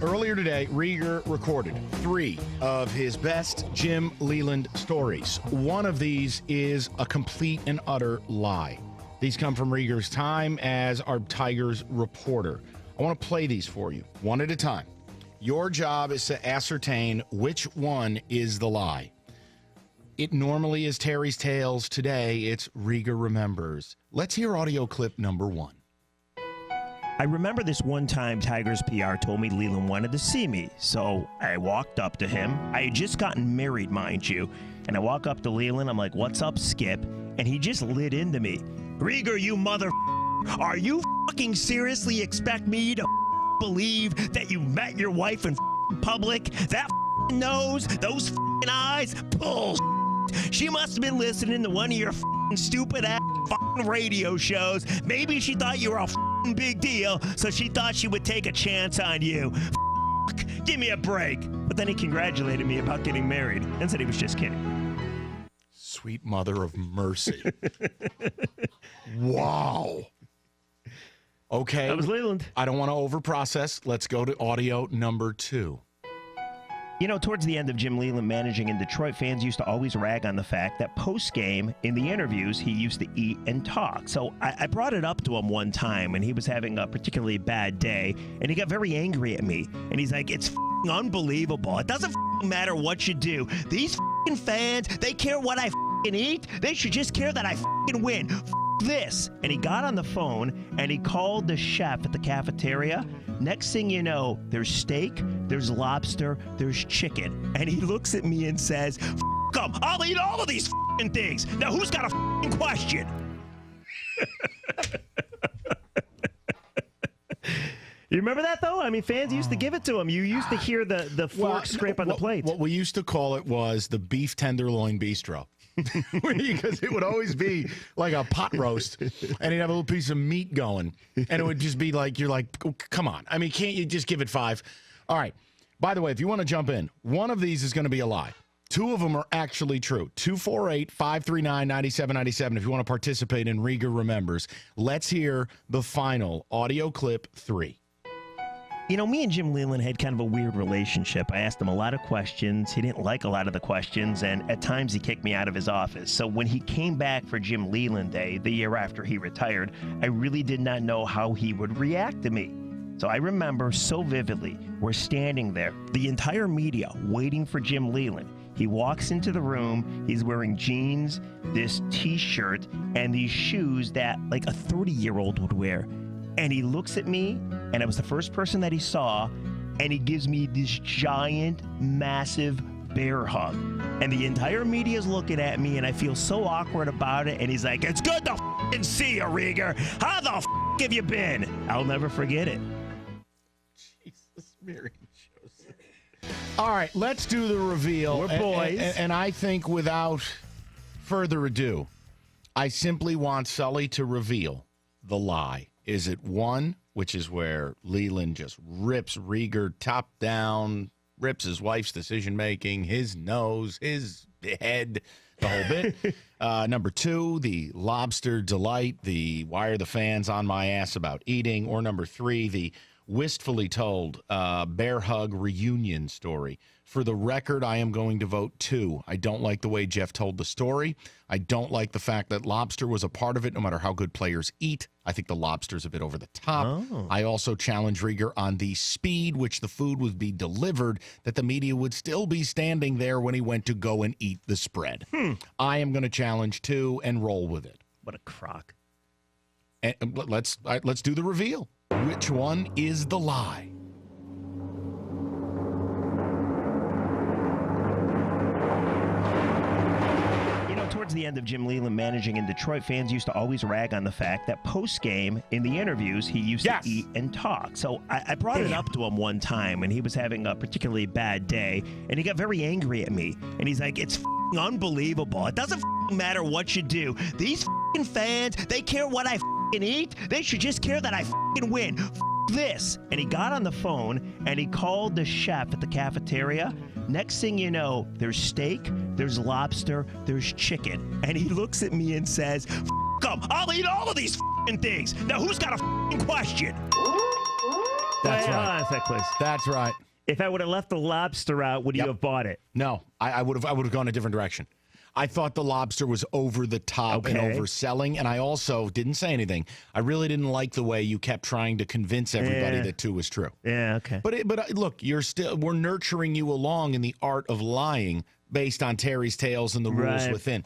Earlier today, Rieger recorded 3 of his best Jim Leyland stories. One of these is a complete and utter lie. These come from Rieger's time as our Tigers reporter. I want to play these for you, one at a time. Your job is to ascertain which one is the lie. It normally is Terry's Tales. Today, it's Rieger Remembers. Let's hear audio clip number 1. I remember this one time Tigers PR told me Leyland wanted to see me, so I walked up to him. I had just gotten married, mind you, and I walk up to Leyland. I'm like, "What's up, Skip?" And he just lit into me. "Rieger, you mother, are you fucking seriously expect me to believe that you met your wife in public? That nose, those eyes, bull. She must have been listening to one of your stupid ass radio shows. Maybe she thought you were a big deal, so she thought she would take a chance on you. Give me a break." But then he congratulated me about getting married and said he was just kidding. Sweet mother of mercy. Wow. Okay. That was Leyland. I don't want to overprocess. Let's go to audio number 2. You know, towards the end of Jim Leyland managing in Detroit, fans used to always rag on the fact that post-game, in the interviews, he used to eat and talk. So I brought it up to him one time, and he was having a particularly bad day, and he got very angry at me. And he's like, "It's unbelievable. It doesn't matter what you do. These fans, they care what I eat. They should just care that I win. This." And he got on the phone, and he called the chef at the cafeteria. Next thing you know, there's steak, there's lobster, there's chicken. And he looks at me and says, "'em, I'll eat all of these things. Now who's got a question?" You remember that, though? I mean, fans used to give it to him. You used to hear the fork scrape on the plate. What we used to call it was the beef tenderloin bistro. Because it would always be like a pot roast, and he'd have a little piece of meat going, and it would just be like, you're like, oh, come on. I mean, can't you just give it 5? All right. By the way, if you want to jump in, one of these is going to be a lie. 2 of them are actually true. 248-539-9797 if you want to participate in Rieger Remembers. Let's hear the final audio clip 3. You know, me and Jim Leyland had kind of a weird relationship. I asked him a lot of questions. He didn't like a lot of the questions, and at times he kicked me out of his office. So when he came back for Jim Leyland Day, the year after he retired, I really did not know how he would react to me. So I remember so vividly, we're standing there, the entire media, waiting for Jim Leyland. He walks into the room, he's wearing jeans, this T-shirt, and these shoes that like a 30-year-old would wear. And he looks at me, and I was the first person that he saw, and he gives me this giant, massive bear hug. And the entire media is looking at me, and I feel so awkward about it. And he's like, "It's good to see you, Rieger. How the have you been?" I'll never forget it. Jesus, Mary Joseph. All right, let's do the reveal. We're boys. And I think without further ado, I simply want Sully to reveal the lie. Is it 1, which is where Leyland just rips Rieger top down, rips his wife's decision-making, his nose, his head, the whole bit? Number 2, the lobster delight, the why are the fans on my ass about eating? Or number 3, the wistfully told bear hug reunion story. For the record, I am going to vote 2. I don't like the way Jeff told the story. I don't like the fact that lobster was a part of it, no matter how good players eat. I think the lobster's a bit over the top. Oh. I also challenge Rieger on the speed which the food would be delivered, that the media would still be standing there when he went to go and eat the spread. I am going to challenge 2 and roll with it. What a crock. And let's do the reveal. Which one is the lie? Towards the end of Jim Leyland managing in Detroit, fans used to always rag on the fact that post-game, in the interviews, he used to eat and talk. So I brought it up to him one time, and he was having a particularly bad day, and he got very angry at me. And he's like, "It's unbelievable. It doesn't matter what you do. These fans, they care what I eat. They should just care that I win. This." And he got on the phone, and he called the chef at the cafeteria. Next thing you know, there's steak, there's lobster, there's chicken. And he looks at me and says, "'Em, I'll eat all of these things. Now who's got a question?" That's Wait, right. hold on a sec, please. That's right. If I would have left the lobster out, would you have bought it? No, I would have gone a different direction. I thought the lobster was over the top and overselling, and I also didn't say anything. I really didn't like the way you kept trying to convince everybody that 2 was true. Yeah, okay. But look, we're nurturing you along in the art of lying based on Terry's Tales and the rules within.